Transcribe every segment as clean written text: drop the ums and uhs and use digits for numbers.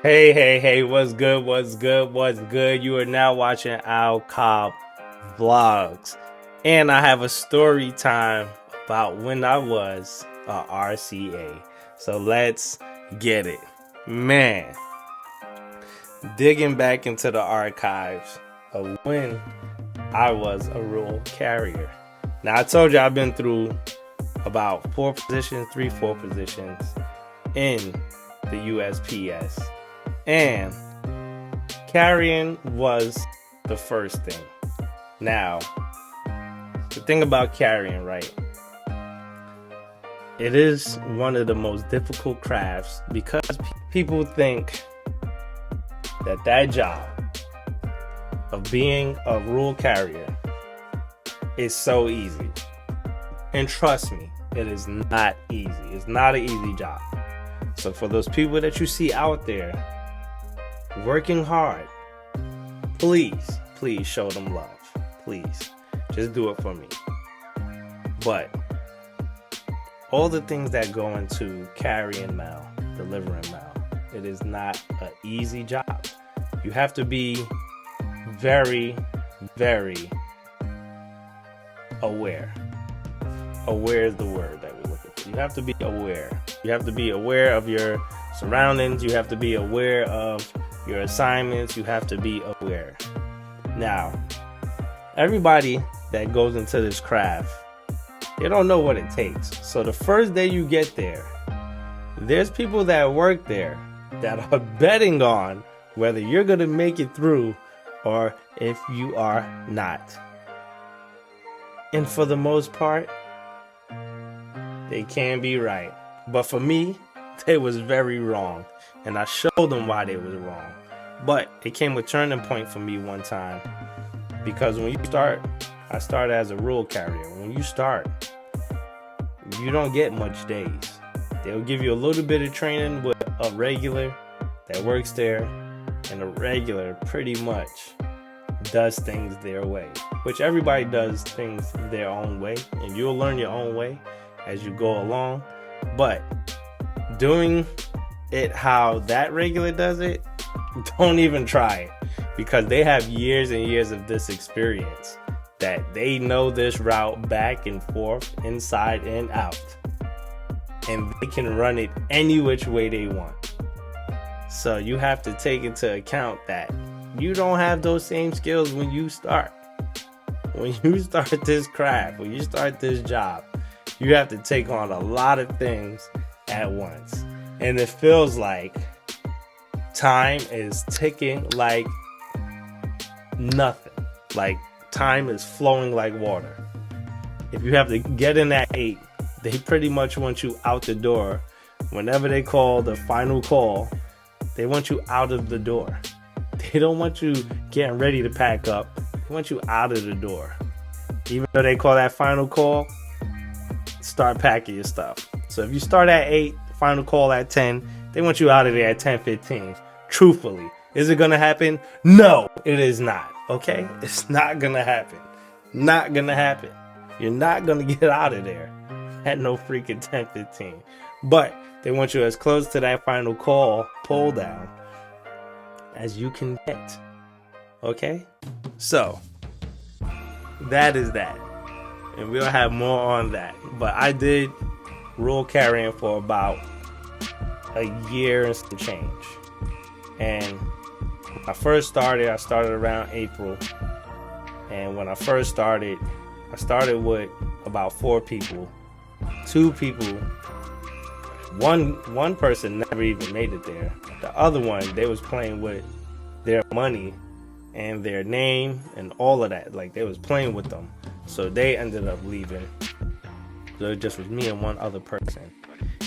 Hey, hey, hey, what's good? What's good? What's good? You are now watching Al Cobb Vlogs. And I have a story time about when I was a RCA. So let's get it. Man, digging back into the archives of when I was a rural carrier. Now, I told you I've been through about four positions in the USPS. And carrying was the first thing. Now, the thing about carrying, right? It is one of the most difficult crafts because people think that job of being a rural carrier is so easy. And trust me, it is not easy. It's not an easy job. So for those people that you see out there working hard, please show them love. Please, just do it for me. But all the things that go into carrying mail, delivering mail, it is not an easy job. You have to be very, very aware. Aware is the word that we're looking for. You have to be aware. You have to be aware of your surroundings. You have to be aware of your assignments. You have to be aware. Now, everybody that goes into this craft, they don't know what it takes. So the first day you get there, there's people that work there that are betting on whether you're going to make it through or if you are not. And for the most part, they can be right. But for me, they was very wrong. And I showed them why they was wrong. But it came a turning point for me one time. Because when you start, I started as a rural carrier. When you start, you don't get much days. They'll give you a little bit of training with a regular that works there. And a regular pretty much does things their way. Which everybody does things their own way. And you'll learn your own way as you go along. But doing it how that regular does it, don't even try it, because they have years and years of this experience that they know this route back and forth, inside and out, and they can run it any which way they want. So you have to take into account that you don't have those same skills when you start. When you start this craft, when you start this job, you have to take on a lot of things at once. And it feels like time is ticking like nothing. Like time is flowing like water. If you have to get in at 8, they pretty much want you out the door. Whenever they call the final call, they want you out of the door. They don't want you getting ready to pack up. They want you out of the door. Even though they call that final call, start packing your stuff. So if you start at 8, final call at 10, they want you out of there at 10:15. Truthfully, is it gonna happen? No, it is not. Okay, it's not gonna happen. Not gonna happen. You're not gonna get out of there at no freaking 10:15. But they want you as close to that final call pull down as you can get. Okay, so that is that. And we'll have more on that. But I did rural carrying for about a year and some change. And when I started around April. And when I first started, I started with about 4 people. 2 people, one person never even made it there. The other one, they was playing with their money and their name and all of that. Like, they was playing with them. So they ended up leaving. So it just was me and one other person.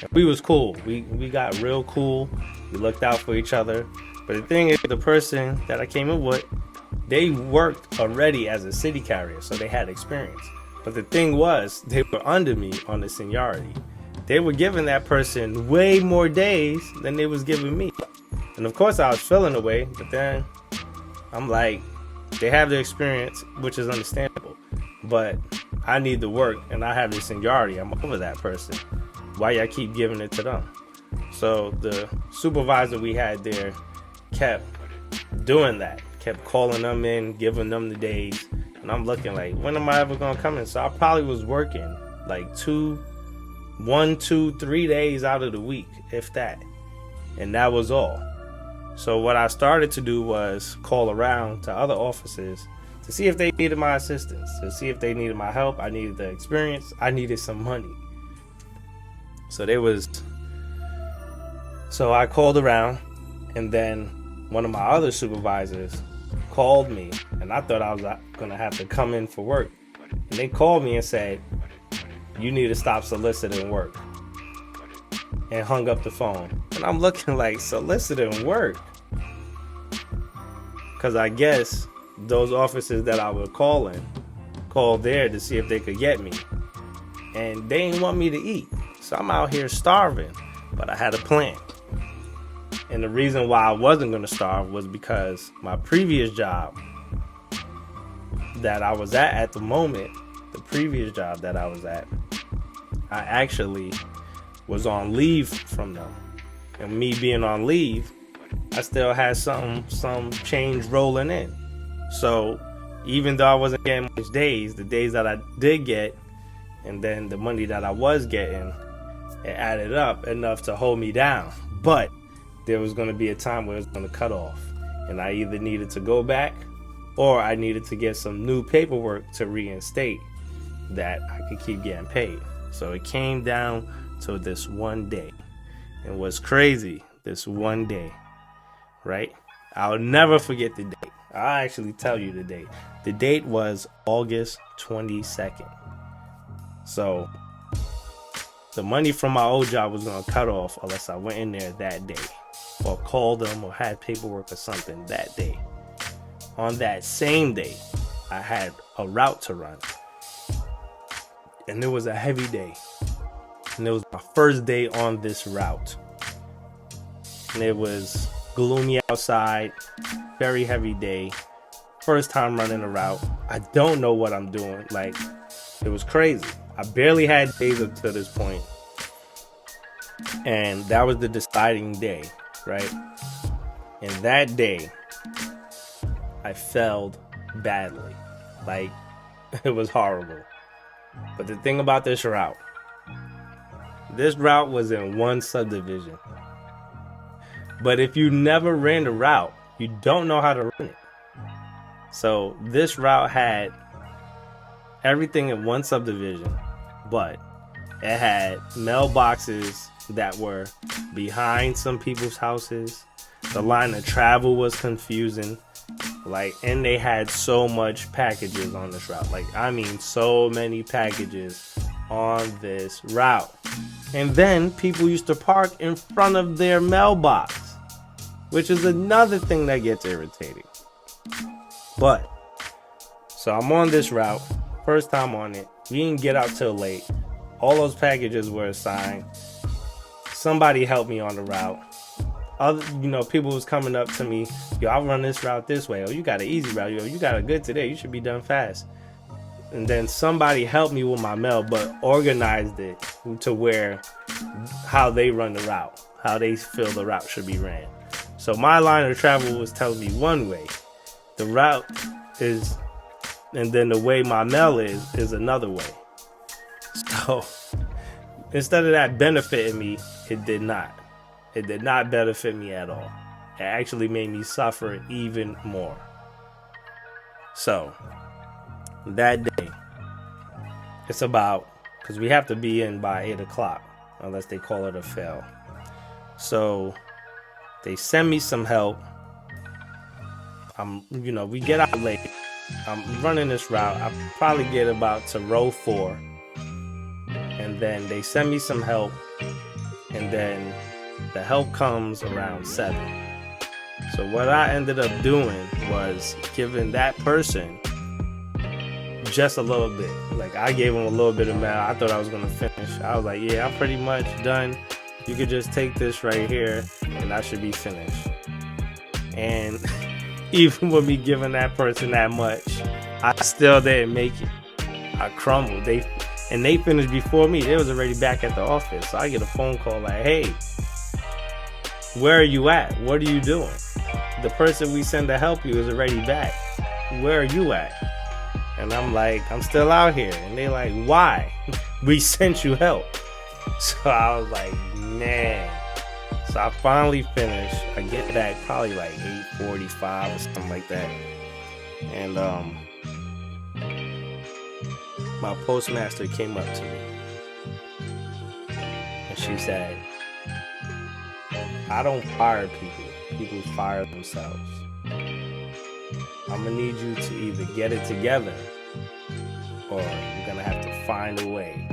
And we was cool. We got real cool. We looked out for each other. But the thing is, the person that I came in with, they worked already as a city carrier, so they had experience. But the thing was, they were under me on the seniority. They were giving that person way more days than they was giving me. And of course I was feeling away, but then I'm like, they have the experience, which is understandable. But I need the work, and I have the seniority. I'm over that person. Why y'all keep giving it to them? So So the supervisor we had there kept doing that, kept calling them in, giving them the days. And I'm looking like, when am I ever going to come in? So I probably was working like 1, 2, 3 days out of the week, if that. And that was all. So what I started to do was call around to other offices to see if they needed my assistance, to see if they needed my help. I needed the experience. I needed some money. So I called around, and then one of my other supervisors called me, and I thought I was going to have to come in for work. And they called me and said, you need to stop soliciting work, and hung up the phone. And I'm looking like, soliciting work? Because I guess those offices that I was called there to see if they could get me. And they didn't want me to eat. So I'm out here starving. But I had a plan. And the reason why I wasn't going to starve was because my previous job that I was at the moment, I actually was on leave from them. And me being on leave, I still had some change rolling in. So even though I wasn't getting much days, the days that I did get, and then the money that I was getting, it added up enough to hold me down. But there was going to be a time where it was going to cut off. And I either needed to go back, or I needed to get some new paperwork to reinstate that I could keep getting paid. So it came down to this one day. And what's crazy, this one day, right? I'll never forget the date. I'll actually tell you the date. The date was August 22nd. So the money from my old job was going to cut off unless I went in there that day, or called them, or had paperwork or something that day. On that same day, I had a route to run. And it was a heavy day. And it was my first day on this route. And it was gloomy outside, very heavy day. First time running a route. I don't know what I'm doing. Like, it was crazy. I barely had days up to this point. And that was the deciding day, right? And that day, I failed badly. Like, it was horrible. But the thing about this route was in one subdivision. But if you never ran the route, you don't know how to run it. So this route had everything in one subdivision, but it had mailboxes that were behind some people's houses. The line of travel was confusing. And they had so much packages on this route. I mean, so many packages on this route. And then people used to park in front of their mailbox, which is another thing that gets irritating. But, so I'm on this route, first time on it. We didn't get out till late. All those packages were assigned. Somebody helped me on the route. People was coming up to me, yo, I'll run this route this way. Oh, you got an easy route. Yo, you got a good today. You should be done fast. And then somebody helped me with my mail, but organized it to where how they run the route, how they feel the route should be ran. So my line of travel was telling me one way. The route is, and then the way my mail is another way. So instead of that benefiting me, it did not. It did not benefit me at all. It actually made me suffer even more. So, that day, it's about, because we have to be in by 8 o'clock, unless they call it a fail. So, they send me some help. We get out late. I'm running this route. I probably get about to row 4. And then they send me some help. And then the help comes around 7. So what I ended up doing was giving that person just a little bit. I gave him a little bit of mail. I thought I was going to finish. I was like, yeah, I'm pretty much done. You could just take this right here and I should be finished. And even with me giving that person that much, I still didn't make it. I crumbled. They finished before me. They was already back at the office. So I get a phone call like, hey, Where are you at? What are you doing? The person we send to help you is already back. Where are you at? And I'm like, I'm still out here. And they like, why? We sent you help. So I was like, man. So I finally finished. I get back probably like 8:45 or something like that. And my postmaster came up to me. And she said, I don't fire people. People fire themselves. I'm gonna need you to either get it together or you're gonna have to find a way.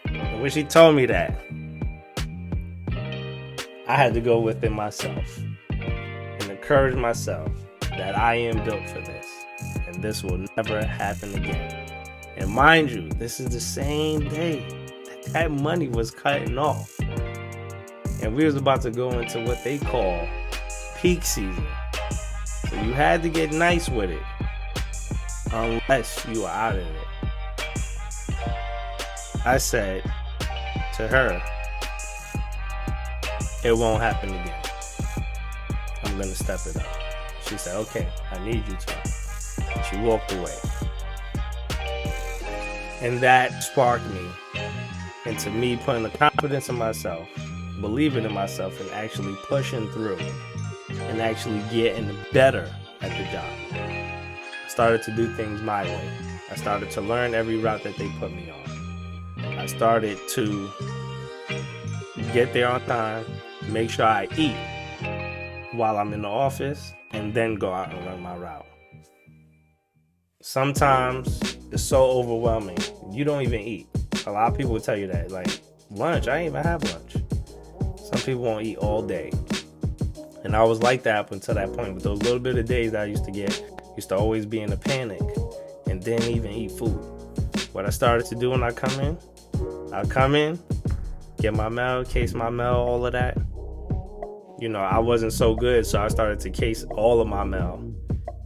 And when she told me that, I had to go within myself and encourage myself that I am built for this and this will never happen again. And mind you, this is the same day that money was cutting off. And we was about to go into what they call peak season. So you had to get nice with it unless you were out of it. I said to her, it won't happen again. I'm going to step it up. She said, okay, I need you to. And she walked away. And that sparked me into me putting the confidence in myself, believing in myself, and actually pushing through and actually getting better at the job. I started to do things my way. I started to learn every route that they put me on. I started to get there on time, make sure I eat while I'm in the office, and then go out and run my route. Sometimes it's so overwhelming, you don't even eat. A lot of people will tell you that, like, lunch, I ain't even have lunch. Some people won't eat all day. And I was like that up until that point. But those little bit of days that I used to always be in a panic and didn't even eat food. What I started to do when I come in, get my mail, case my mail, all of that. You know, I wasn't so good, so I started to case all of my mail.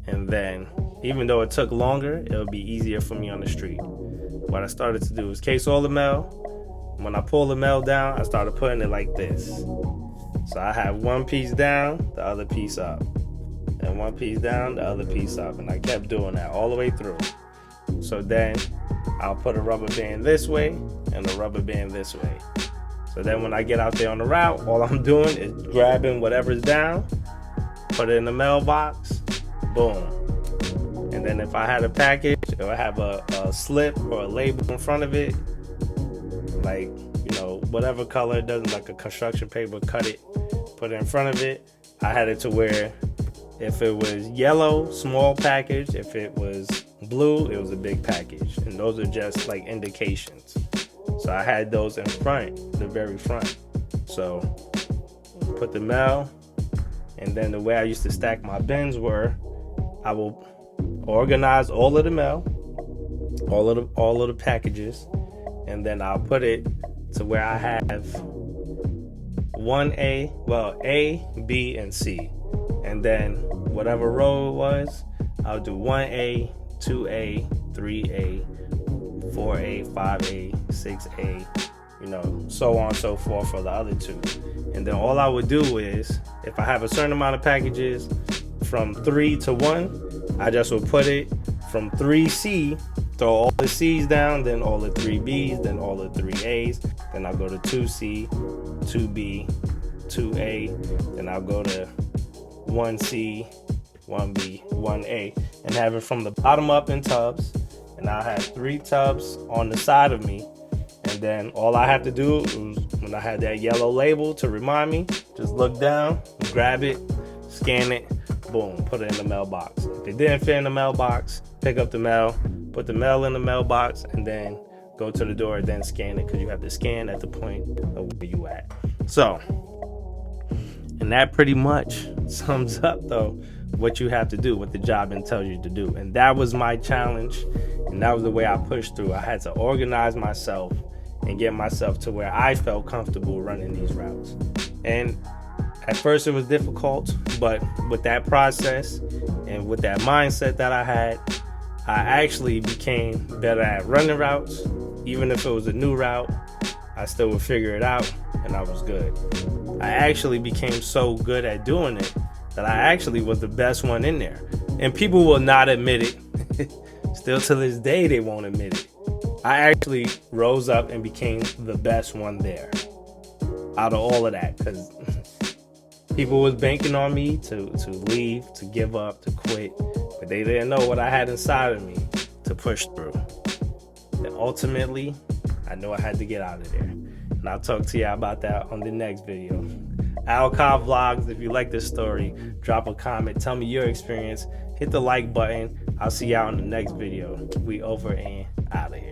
And then, even though it took longer, it would be easier for me on the street. What I started to do was case all the mail. When I pull the mail down, I started putting it like this. So I have one piece down, the other piece up. And one piece down, the other piece up. And I kept doing that all the way through. So then I'll put a rubber band this way and a rubber band this way. So then when I get out there on the route, all I'm doing is grabbing whatever's down, put it in the mailbox, boom. And then if I had a package, it would have a slip or a label in front of it. Like, you know, whatever color it doesn't, like a construction paper, cut it, put it in front of it. I had it to where if it was yellow, small package. If it was blue, it was a big package. And those are just like indications. So I had those in front, the very front. So put the mail, and then the way I used to stack my bins were, I will organize all of the mail, all of the packages, and then I'll put it to where I have A, B, and C. And then whatever row it was, I'll do 1A, 2A, 3A, 4A, 5A, 6A, you know, so on and so forth for the other two. And then all I would do is, if I have a certain amount of packages from 3 to 1, I just would put it from 3C, throw all the C's down, then all the 3B's, then all the 3A's, then I'll go to 2C, 2B, 2A, then I'll go to 1C, 1B, 1A, and have it from the bottom up in tubs. And I'll have 3 tubs on the side of me. And then all I have to do is, when I had that yellow label to remind me, just look down, grab it, scan it, boom, put it in the mailbox. If it didn't fit in the mailbox, pick up the mail, put the mail in the mailbox, and then go to the door, then scan it, because you have to scan at the point of where you at. So, and that pretty much sums up, though, what you have to do, what the job tells you to do. And that was my challenge, and that was the way I pushed through. I had to organize myself and get myself to where I felt comfortable running these routes. And at first it was difficult, but with that process and with that mindset that I had, I actually became better at running routes. Even if it was a new route, I still would figure it out, and I was good. I actually became so good at doing it that I actually was the best one in there. And people will not admit it. Still to this day, they won't admit it. I actually rose up and became the best one there out of all of that, because people was banking on me to leave, to give up, to quit, but they didn't know what I had inside of me to push through. And ultimately, I knew I had to get out of there. And I'll talk to you about that on the next video. Alcott Vlogs, if you like this story, drop a comment, tell me your experience, hit the like button. I'll see y'all in the next video. We over and out of here.